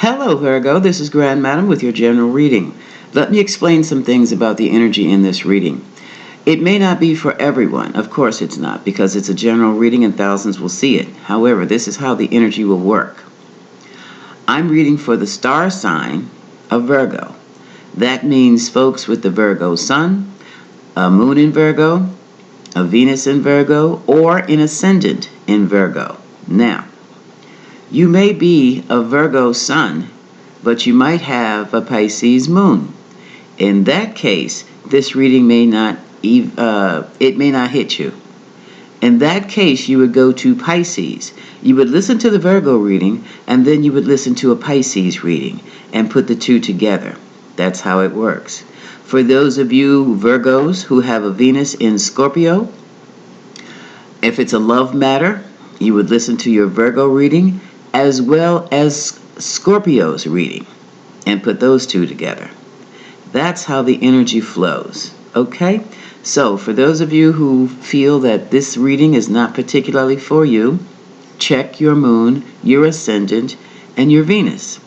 Hello, Virgo. This is Grand Madam with your general reading. Let me explain some things about the energy in this reading. It may not be for everyone. Of course it's not, because it's a general reading and thousands will see it. However, this is how the energy will work. I'm reading for the star sign of Virgo. That means folks with the Virgo sun, a moon in Virgo, a Venus in Virgo, or an ascendant in Virgo. Now, you may be a Virgo sun, but you might have a Pisces moon. In that case, this reading may not hit you. In that case, you would go to Pisces. You would listen to the Virgo reading, and then you would listen to a Pisces reading and put the two together. That's how it works. For those of you Virgos who have a Venus in Scorpio, if it's a love matter, you would listen to your Virgo reading as well as Scorpio's reading and put those two together. That's how the energy flows. Okay? So for those of you who feel that this reading is not particularly for you, check your moon, your ascendant, and your Venus.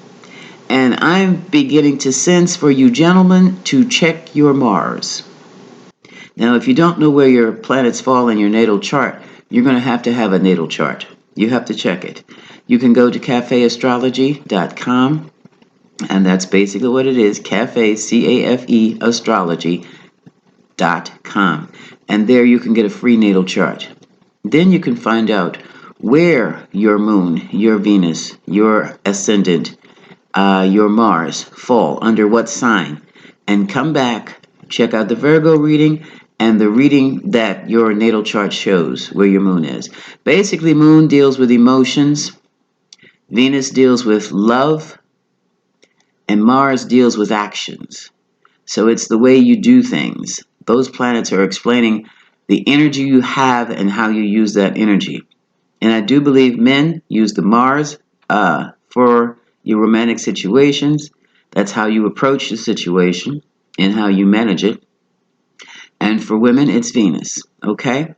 And I'm beginning to sense for you gentlemen to check your Mars. Now, if you don't know where your planets fall in your natal chart, you're going to have a natal chart. You have to check it. You can go to cafeastrology.com, and that's basically what it is, cafe, C-A-F-E, astrology.com. And there you can get a free natal chart. Then you can find out where your moon, your Venus, your ascendant, your Mars fall, under what sign, and come back, check out the Virgo reading, and the reading that your natal chart shows where your moon is. Basically, moon deals with emotions, Venus deals with love, and Mars deals with actions. So it's the way you do things. Those planets are explaining the energy you have and how you use that energy. And I do believe men use the Mars for your romantic situations. That's how you approach the situation and how you manage it. And for women, it's Venus, okay?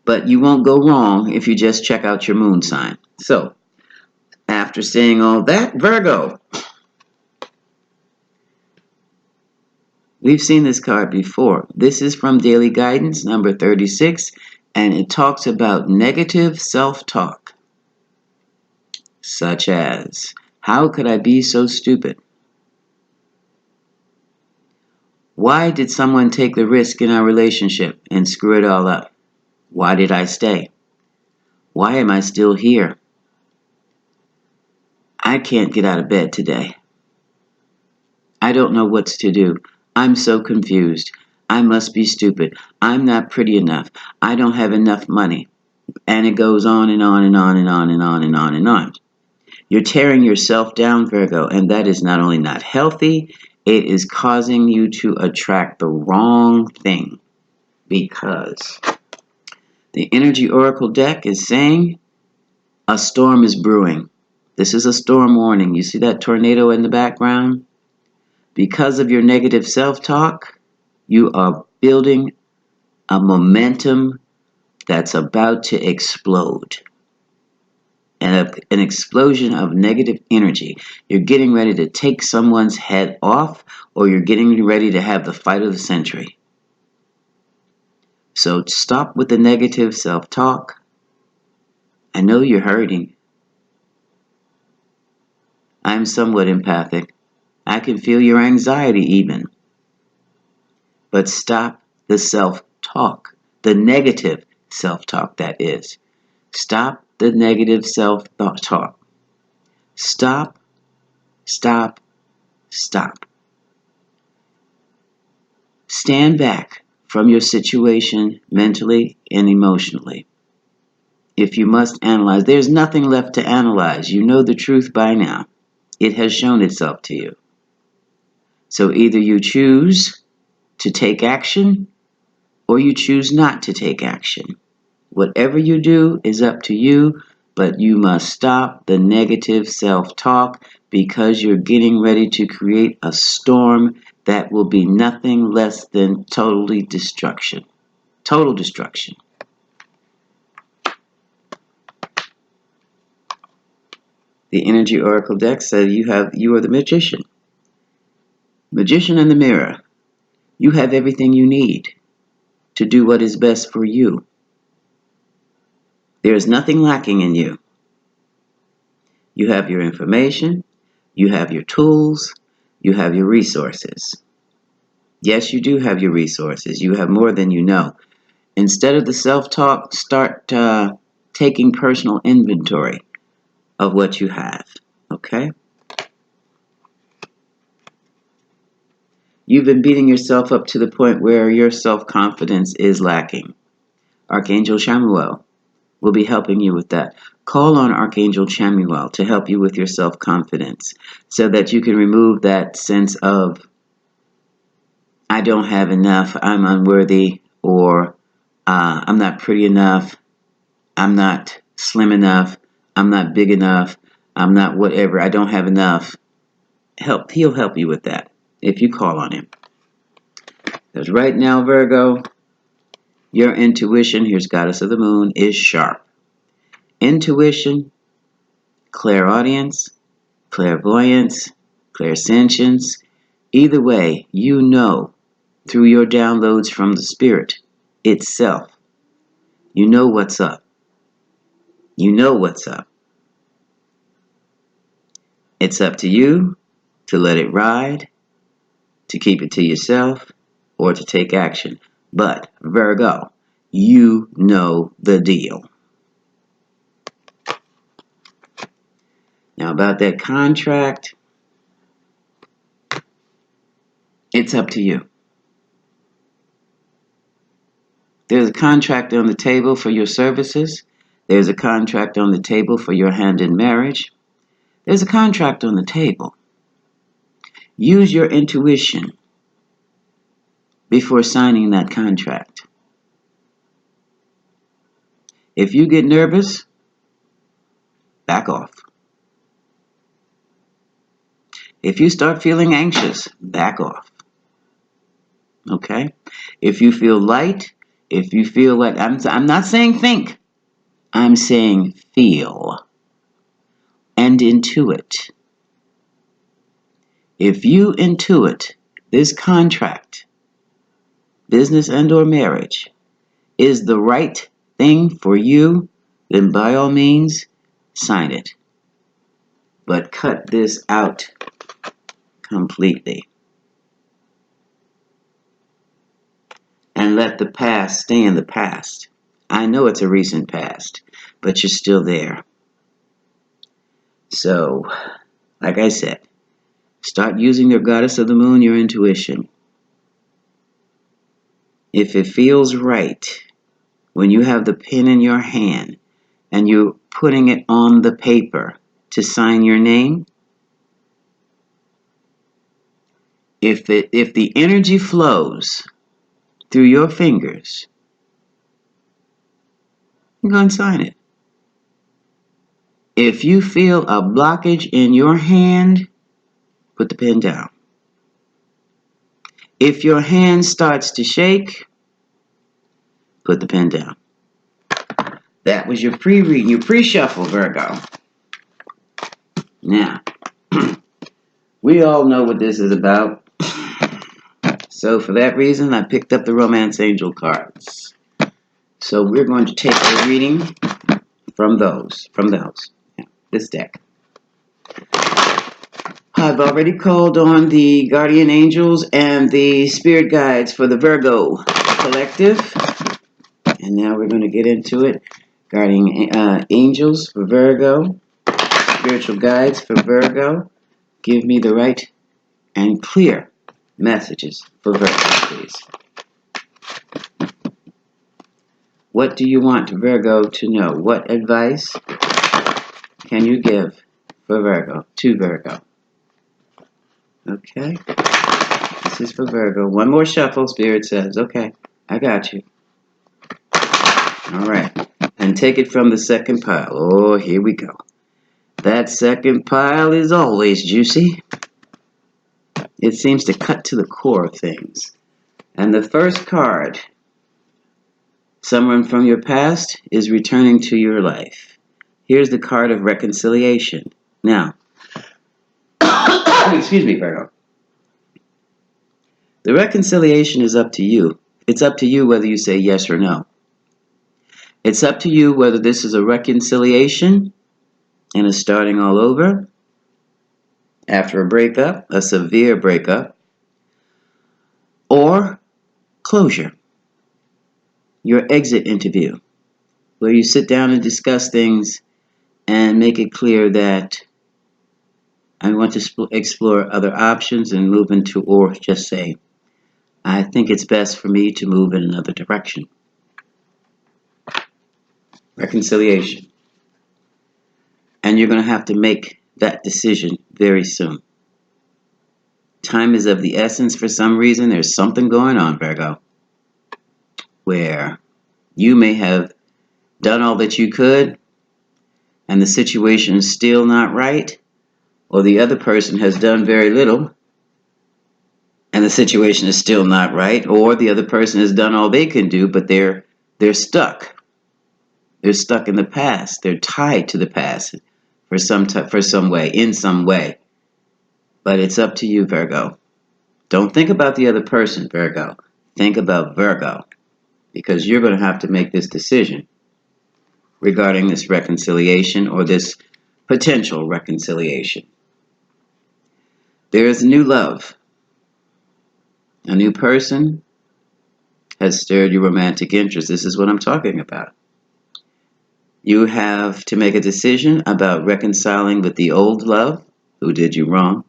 But you won't go wrong if you just check out your moon sign. So, after saying all that, Virgo. We've seen this card before. This is from Daily Guidance, number 36, and it talks about negative self-talk, such as, how could I be so stupid? Why did someone take the risk in our relationship and screw it all up? Why did I stay? Why am I still here? I can't get out of bed today. I don't know what to do. I'm so confused. I must be stupid. I'm not pretty enough. I don't have enough money. And it goes on and on and on and on and on and on and on. You're tearing yourself down, Virgo, and that is not only not healthy, it is causing you to attract the wrong thing, because the Energy Oracle deck is saying a storm is brewing. This is a storm warning. You see that tornado in the background? Because of your negative self-talk, you are building a momentum that's about to explode. And an explosion of negative energy. You're getting ready to take someone's head off, or you're getting ready to have the fight of the century. So stop with the negative self-talk. I know you're hurting. I'm somewhat empathic. I can feel your anxiety even. But stop the self-talk, the negative self-talk, that is. Stop the negative self-talk. Stop, stop, stop. Stand back from your situation mentally and emotionally. If you must analyze, there's nothing left to analyze. You know the truth by now. It has shown itself to you. So either you choose to take action or you choose not to take action. Whatever you do is up to you, but you must stop the negative self-talk, because you're getting ready to create a storm that will be nothing less than total destruction. Total destruction. The Energy Oracle deck said you are the magician. Magician in the mirror. You have everything you need to do what is best for you. There is nothing lacking in you. You have your information, you have your tools, you have your resources. Yes, you do have your resources. You have more than you know. Instead of the self-talk, start taking personal inventory of what you have, okay? You've been beating yourself up to the point where your self-confidence is lacking. Archangel Chamuel will be helping you with that. Call on Archangel Chamuel to help you with your self-confidence so that you can remove that sense of, I don't have enough, I'm unworthy, or I'm not pretty enough, I'm not slim enough, I'm not big enough, I'm not whatever, I don't have enough. He'll help you with that if you call on him. Because right now, Virgo, your intuition, here's Goddess of the Moon, is sharp. Intuition, clairaudience, clairvoyance, clairsentience, either way, you know through your downloads from the spirit itself, you know what's up. You know what's up. It's up to you to let it ride, to keep it to yourself, or to take action. But, Virgo, you know the deal. Now, about that contract, it's up to you. There's a contract on the table for your services. There's a contract on the table for your hand in marriage. There's a contract on the table. Use your intuition before signing that contract. If you get nervous, back off. If you start feeling anxious, back off. Okay? If you feel light, if you feel like, I'm not saying think, I'm saying feel and intuit. If you intuit this contract, business and or marriage, is the right thing for you, then by all means, sign it. But cut this out completely. And let the past stay in the past. I know it's a recent past, but you're still there. So, like I said, start using your Goddess of the Moon, your intuition. If it feels right, when you have the pen in your hand and you're putting it on the paper to sign your name, if the energy flows through your fingers, go and sign it. If you feel a blockage in your hand, put the pen down. If your hand starts to shake, put the pen down. That was your pre-reading, your pre-shuffle, Virgo. Now, we all know what this is about. So for that reason, I picked up the Romance Angel cards. So we're going to take a reading from this deck. I've already called on the guardian angels and the spirit guides for the Virgo collective. And now we're going to get into it. Guardian angels for Virgo, spiritual guides for Virgo. Give me the right and clear messages for Virgo, please. What do you want Virgo to know? What advice can you give for Virgo, to Virgo? Okay. This is for Virgo. One more shuffle, Spirit says. Okay, I got you. All right. And take it from the second pile. Oh, here we go. That second pile is always juicy. It seems to cut to the core of things. And the first card, someone from your past is returning to your life. Here's the card of reconciliation. Now, excuse me, Virgo. The reconciliation is up to you. It's up to you whether you say yes or no. It's up to you whether this is a reconciliation and a starting all over after a breakup, a severe breakup, or closure, your exit interview, where you sit down and discuss things and make it clear that I want to explore other options and move into, or just say, I think it's best for me to move in another direction. Reconciliation. And you're going to have to make that decision very soon. Time is of the essence for some reason. There's something going on, Virgo, where you may have done all that you could and the situation is still not right, or the other person has done very little and the situation is still not right, or the other person has done all they can do, but they're stuck. They're stuck in the past. They're tied to the past for some way, in some way. But it's up to you, Virgo. Don't think about the other person, Virgo. Think about Virgo, because you're going to have to make this decision regarding this reconciliation or this potential reconciliation. There is a new love. A new person has stirred your romantic interest. This is what I'm talking about. You have to make a decision about reconciling with the old love who did you wrong,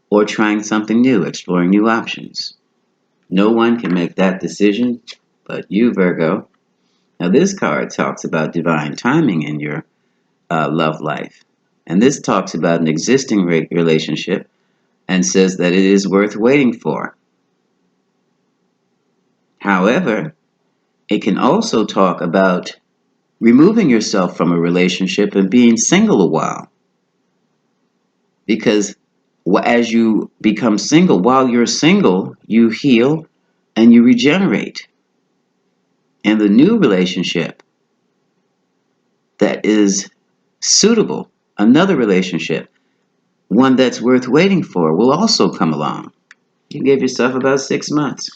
or trying something new, exploring new options. No one can make that decision but you, Virgo. Now, this card talks about divine timing in your love life. And this talks about an existing relationship and says that it is worth waiting for. However, it can also talk about removing yourself from a relationship and being single a while. Because as you become single, while you're single, you heal and you regenerate. And the new relationship that is suitable, another relationship, one that's worth waiting for, will also come along. You give yourself about 6 months.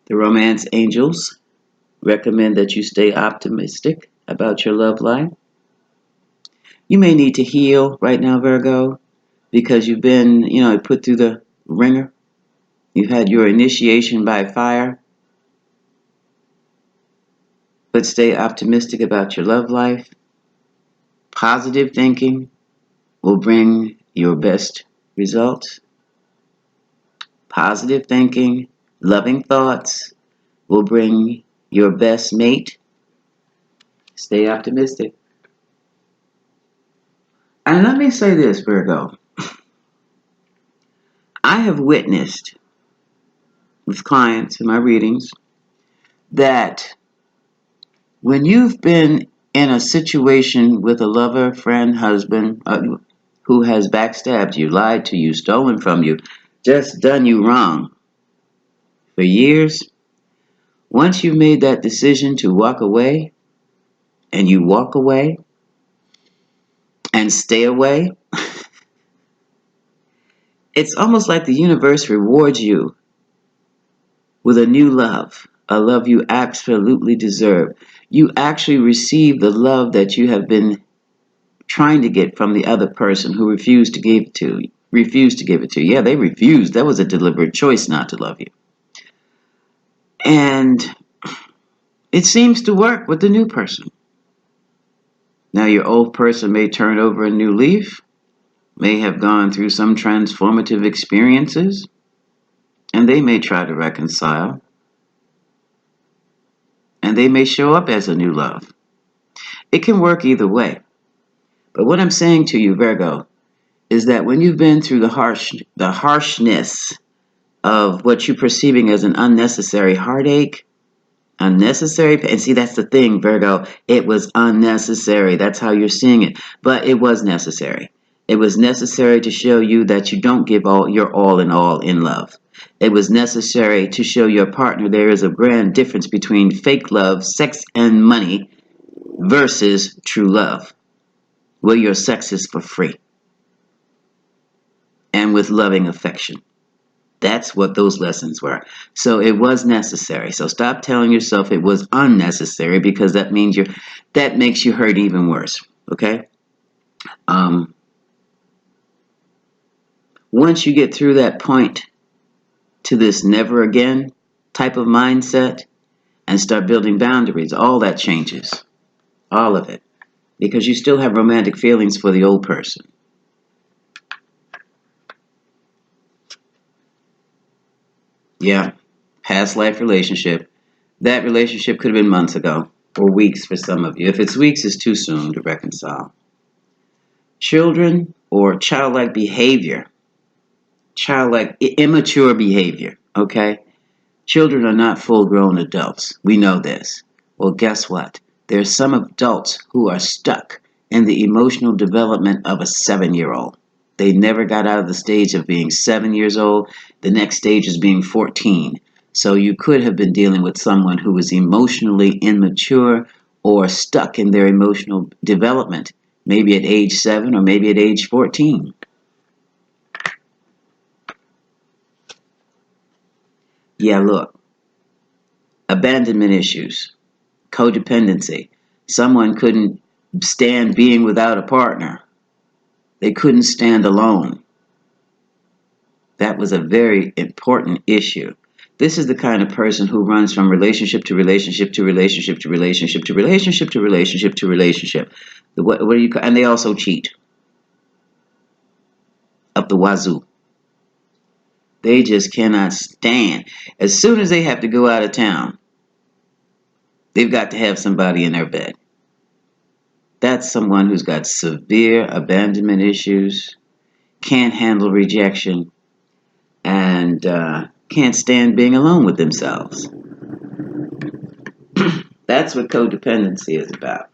The romance angels recommend that you stay optimistic about your love life. You may need to heal right now, Virgo, because you've been, put through the ringer. You've had your initiation by fire. But stay optimistic about your love life. Positive thinking will bring your best results. Positive thinking, loving thoughts will bring your best mate. Stay optimistic. And let me say this, Virgo. I have witnessed with clients in my readings that when you've been in a situation with a lover, friend, husband who has backstabbed you, lied to you, stolen from you, just done you wrong for years, once you've made that decision to walk away, and you walk away and stay away, it's almost like the universe rewards you with a new love, a love you absolutely deserve. You actually receive the love that you have been trying to get from the other person who refused to give it to you. Yeah, they refused. That was a deliberate choice not to love you. And it seems to work with the new person. Now, your old person may turn over a new leaf, may have gone through some transformative experiences, and they may try to reconcile, and they may show up as a new love. It can work either way. But what I'm saying to you, Virgo, is that when you've been through the harshness of what you're perceiving as an unnecessary heartache, unnecessary, and see, that's the thing, Virgo, it was unnecessary. That's how you're seeing it. But it was necessary. It was necessary to show you that you don't give your all in love. It was necessary to show your partner there is a grand difference between fake love, sex, and money versus true love. where your sex is for free and with loving affection. That's what those lessons were. So it was necessary. So stop telling yourself it was unnecessary, because that makes you hurt even worse. Okay? Um, Once you get through that point to this never again type of mindset and start building boundaries, all that changes. All of it. Because you still have romantic feelings for the old person. Yeah. Past life relationship. That relationship could have been months ago, or weeks for some of you. If it's weeks, it's too soon to reconcile. Children or childlike behavior, immature behavior, okay? Children are not full grown adults. We know this. Well, guess what? There's some adults who are stuck in the emotional development of a 7-year-old. They never got out of the stage of being 7 years old. The next stage is being 14. So you could have been dealing with someone who was emotionally immature or stuck in their emotional development, maybe at age 7 or maybe at age 14. Yeah, look, abandonment issues, codependency. Someone couldn't stand being without a partner. They couldn't stand alone. That was a very important issue. This is the kind of person who runs from relationship to relationship to relationship to relationship to relationship to relationship to relationship. What do you call? And they also cheat up the wazoo. They just cannot stand. As soon as they have to go out of town, they've got to have somebody in their bed. That's someone who's got severe abandonment issues, can't handle rejection, and can't stand being alone with themselves. That's what codependency is about.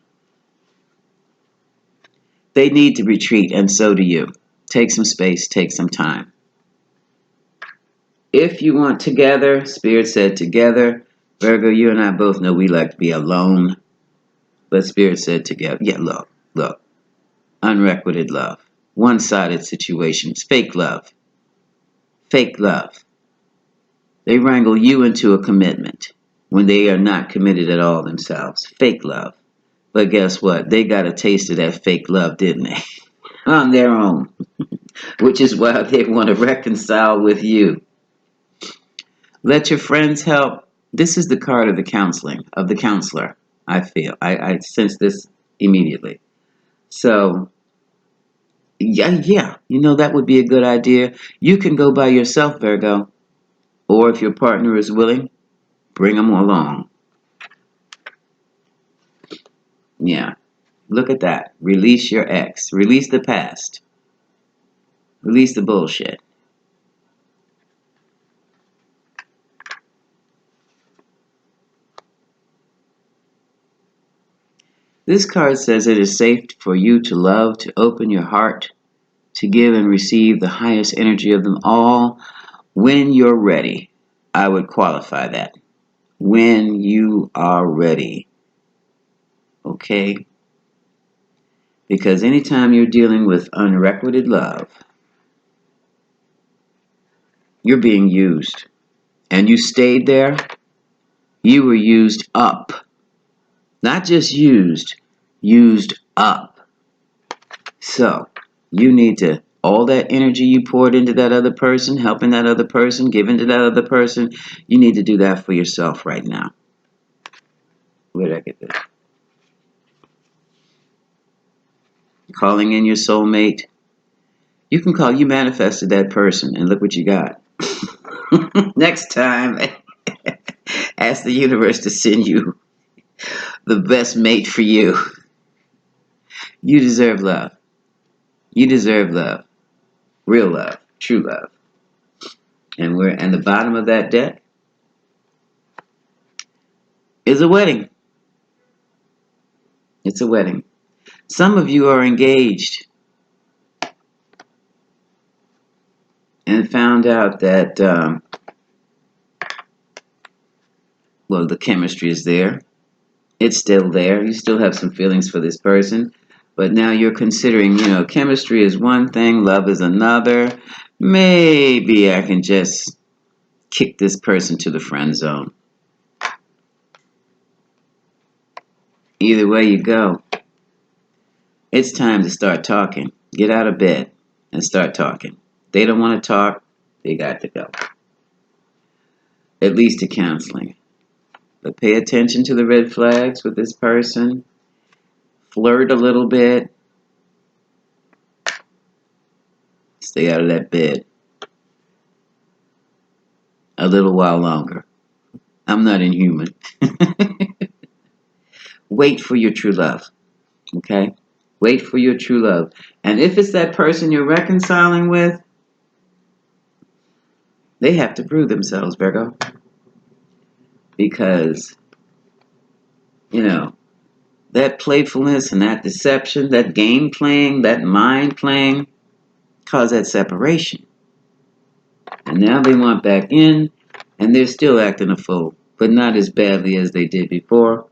They need to retreat, and so do you. Take some space, take some time. If you want together, Spirit said together. Virgo, you and I both know we like to be alone. But Spirit said together. Yeah, look. Unrequited love. One-sided situations. Fake love. Fake love. They wrangle you into a commitment when they are not committed at all themselves. Fake love. But guess what? They got a taste of that fake love, didn't they? On their own. Which is why they want to reconcile with you. Let your friends help. This is the card of the counselor, I feel. I sense this immediately. So, yeah, that would be a good idea. You can go by yourself, Virgo. Or if your partner is willing, bring them along. Yeah, look at that. Release your ex. Release the past. Release the bullshit. This card says it is safe for you to love, to open your heart, to give and receive the highest energy of them all when you're ready. I would qualify that. When you are ready. Okay? Because anytime you're dealing with unrequited love, you're being used. And you stayed there, you were used up. Not just used up. So, you need to, all that energy you poured into that other person, helping that other person, giving to that other person, you need to do that for yourself right now. Where did I get this? Calling in your soulmate. You manifested that person, and look what you got. Next time, ask the universe to send you the best mate for you. You deserve love. You deserve love. Real love. True love. And the bottom of that deck is a wedding. It's a wedding. Some of you are engaged and found out that, the chemistry is there. It's still there. You still have some feelings for this person. But now you're considering, chemistry is one thing, love is another. Maybe I can just kick this person to the friend zone. Either way you go, it's time to start talking. Get out of bed and start talking. They don't want to talk, they got to go. At least to counseling. But pay attention to the red flags with this person. Flirt a little bit. Stay out of that bed a little while longer. I'm not inhuman. Wait for your true love. Okay? Wait for your true love. And if it's that person you're reconciling with, they have to prove themselves, Virgo. Because, that playfulness and that deception, that game playing, that mind playing, caused that separation. And now they want back in, and they're still acting a fool, but not as badly as they did before.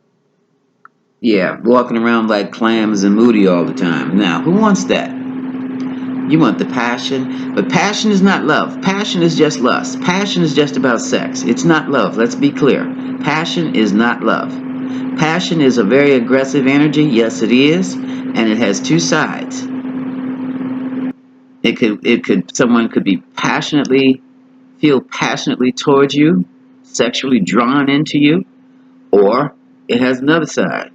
Yeah, walking around like clams and moody all the time. Now, who wants that? You want the passion, but passion is not love. Passion is just lust. Passion is just about sex. It's not love. Let's be clear. Passion is not love. Passion is a very aggressive energy. Yes, it is, and it has two sides. Someone could be feel passionately towards you, sexually drawn into you, or it has another side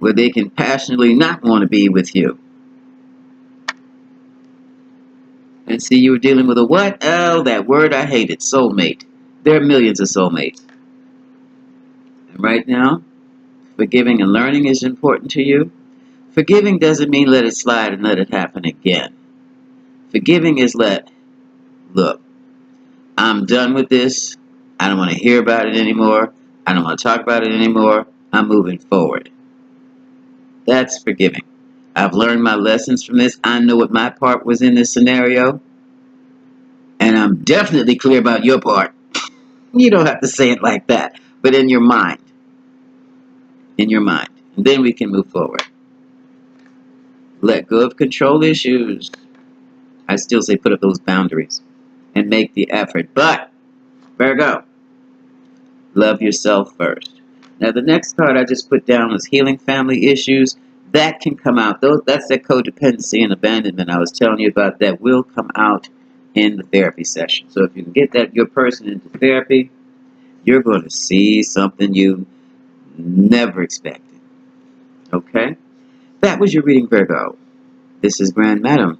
where they can passionately not want to be with you. And see, you were dealing with a what? Oh, that word I hated, soulmate. There are millions of soulmates. And right now, forgiving and learning is important to you. Forgiving doesn't mean let it slide and let it happen again. Forgiving is look, I'm done with this. I don't want to hear about it anymore. I don't want to talk about it anymore. I'm moving forward. That's forgiving. I've learned my lessons from this. I know what my part was in this scenario. And I'm definitely clear about your part. You don't have to say it like that, but in your mind. In your mind. And then we can move forward. Let go of control issues. I still say put up those boundaries and make the effort. But, Virgo, love yourself first. Now, the next card I just put down was healing family issues. That can come out. That's that codependency and abandonment I was telling you about. That will come out in the therapy session. So if you can get your person into therapy, you're going to see something you never expected. Okay? That was your reading, Virgo. This is Grand Madam.